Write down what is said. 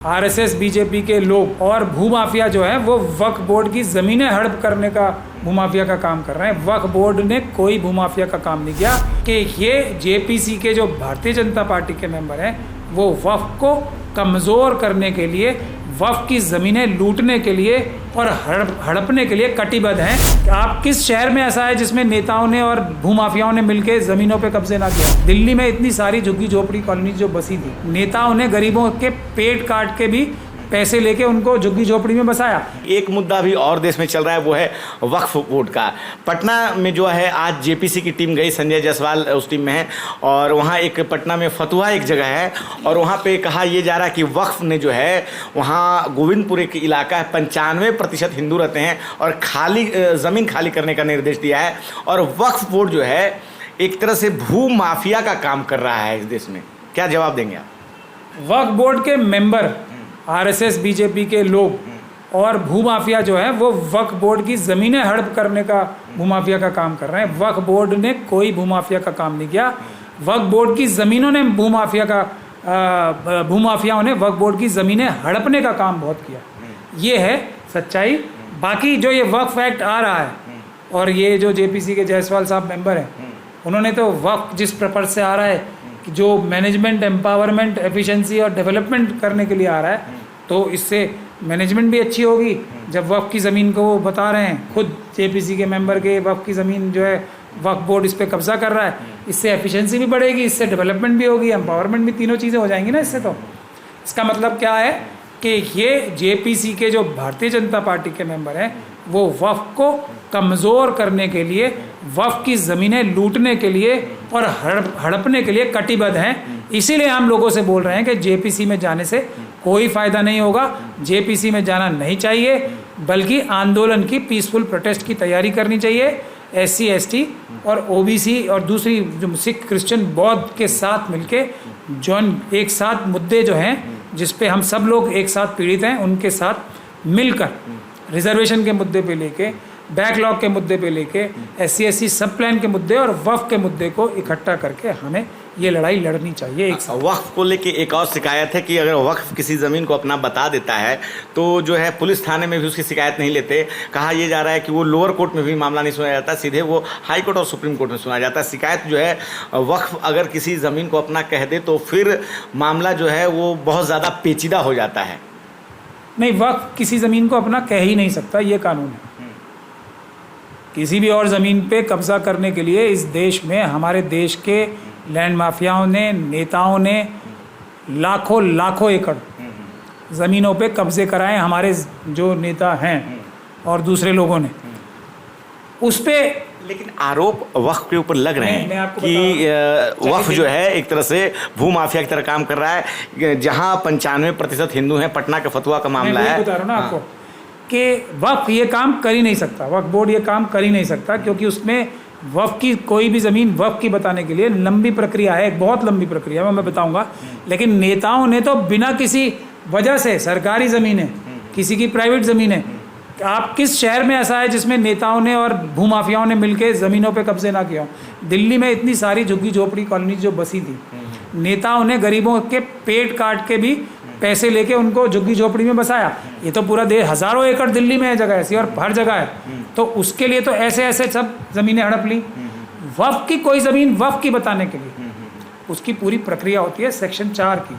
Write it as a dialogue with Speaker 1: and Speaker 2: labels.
Speaker 1: RSS BJP के लोग और भूमाफिया जो है वो वक्फ बोर्ड की ज़मीनें हड़प करने का भूमाफिया का काम कर रहे हैं। वक्फ बोर्ड ने कोई भूमाफिया का काम नहीं किया कि ये जेपीसी के जो भारतीय जनता पार्टी के मेंबर हैं वो वक्फ को कमज़ोर करने के लिए, वक्फ की ज़मीनें लूटने के लिए और हड़पने के लिए कटिबद्ध हैं। आप किस शहर में ऐसा है जिसमें नेताओं ने और भूमाफियाओं ने मिलकर ज़मीनों पे कब्जे ना किया? दिल्ली में इतनी सारी झुग्गी झोपड़ी कॉलोनी जो बसी थी, नेताओं ने गरीबों के पेट काट के भी पैसे लेके उनको झुग्गी झोपड़ी में बसाया।
Speaker 2: एक मुद्दा भी और देश में चल रहा है, वो है वक्फ बोर्ड का। पटना में जो है आज जेपीसी की टीम गई, संजय जायसवाल उस टीम में है, और वहाँ एक पटना में फतुहा एक जगह है और वहाँ पे कहा यह जा रहा है कि वक्फ ने जो है वहाँ गोविंदपुर एक इलाका है, 95% हिंदू रहते हैं और ज़मीन खाली करने का निर्देश दिया है। और वक्फ बोर्ड जो है एक तरह से भू माफिया का काम कर रहा है इस देश में। क्या जवाब देंगे आप?
Speaker 1: वक्फ बोर्ड के मेंबर, आरएसएस बीजेपी के लोग और भूमाफिया जो है वो वक्फ बोर्ड की ज़मीनें हड़प करने का भूमाफिया का काम कर रहे हैं। वक्फ बोर्ड ने कोई भूमाफिया का काम नहीं किया। वक्फ बोर्ड की ज़मीनों ने भूमाफियाओं ने वक्फ बोर्ड की ज़मीनें हड़पने का काम बहुत किया। ये है सच्चाई। बाकी जो ये वक्फ एक्ट आ रहा है और ये जो जेपीसी के जायसवाल साहब मेंबर हैं, उन्होंने तो वक्फ जिस पर्पज़ से आ रहा है कि जो मैनेजमेंट, एम्पावरमेंट, एफिशिएंसी और डेवलपमेंट करने के लिए आ रहा है, तो इससे मैनेजमेंट भी अच्छी होगी। जब वक्फ की ज़मीन को वो बता रहे हैं, खुद जेपीसी के मेंबर के वक्फ की ज़मीन जो है वक्फ बोर्ड इस पर कब्जा कर रहा है, इससे एफिशिएंसी भी बढ़ेगी, इससे डेवलपमेंट भी होगी, एम्पावरमेंट भी, तीनों चीज़ें हो जाएंगी ना इससे। तो इसका मतलब क्या है कि ये जेपीसी के जो भारतीय जनता पार्टी के मेंबर हैं वो वक्फ को कमज़ोर करने के लिए, वक्फ की ज़मीनें लूटने के लिए और हड़पने के लिए कटिबद्ध हैं। इसीलिए हम लोगों से बोल रहे हैं कि जेपीसी में जाने से कोई फ़ायदा नहीं होगा, जेपीसी में जाना नहीं चाहिए, बल्कि आंदोलन की पीसफुल प्रोटेस्ट की तैयारी करनी चाहिए। SC ST और OBC और दूसरी जो सिख, क्रिश्चियन, बौद्ध के साथ मिलके जो एक साथ मुद्दे जो हैं जिस पे हम सब लोग एक साथ पीड़ित हैं, उनके साथ मिलकर रिजर्वेशन के मुद्दे पे लेके, बैकलॉग के मुद्दे पे लेके, SC ST सब प्लान के मुद्दे और वक्फ के मुद्दे को इकट्ठा करके हमें ये लड़ाई लड़नी चाहिए। एक
Speaker 2: वक्फ को लेके एक और शिकायत है कि अगर वक्फ किसी ज़मीन को अपना बता देता है तो जो है पुलिस थाने में भी उसकी शिकायत नहीं लेते। कहा यह जा रहा है कि वो लोअर कोर्ट में भी मामला नहीं सुना जाता, सीधे वो हाई कोर्ट और सुप्रीम कोर्ट में सुना जाता है। शिकायत जो है वक्फ अगर किसी ज़मीन को अपना कह दे तो फिर मामला जो है वो बहुत ज़्यादा पेचीदा हो जाता है।
Speaker 1: नहीं, वक्फ किसी ज़मीन को अपना कह ही नहीं सकता, ये कानून है। किसी भी और ज़मीन पे कब्ज़ा करने के लिए इस देश में हमारे देश के लैंड माफियाओं ने, नेताओं ने लाखों एकड़ ज़मीनों पे कब्ज़े कराए। हमारे जो नेता हैं और दूसरे लोगों ने उस पे,
Speaker 2: लेकिन आरोप वक्फ के ऊपर लग रहे हैं कि वक्फ जो है एक तरह से भू माफिया की तरह काम कर रहा है। जहां 95% हिंदू हैं, पटना का फतुहा का मामला है।
Speaker 1: बता रहा हूं ना आपको कि वक्फ ये काम कर ही नहीं सकता, वक्फ बोर्ड ये काम कर ही नहीं सकता, क्योंकि उसमें वक्फ की कोई भी ज़मीन वक्फ की बताने के लिए लंबी प्रक्रिया है, एक बहुत लंबी प्रक्रिया है, मैं बताऊंगा। लेकिन नेताओं ने तो बिना किसी वजह से, सरकारी ज़मीन है, किसी की प्राइवेट ज़मीन है, आप किस शहर में ऐसा है जिसमें नेताओं ने और भूमाफियाओं ने मिलकर ज़मीनों पे कब्जे ना किया? दिल्ली में इतनी सारी झुग्गी झोपड़ी कॉलोनी जो बसी थी, नेताओं ने गरीबों के पेट काट के भी पैसे लेके उनको झुग्गी झोपड़ी में बसाया। ये तो पूरा देश, हज़ारों एकड़ दिल्ली में है जगह ऐसी और हर जगह है, तो उसके लिए तो ऐसे सब ज़मीनें हड़प ली। वक्फ की कोई ज़मीन वक्फ की बताने के लिए उसकी पूरी प्रक्रिया होती है, सेक्शन 4 की।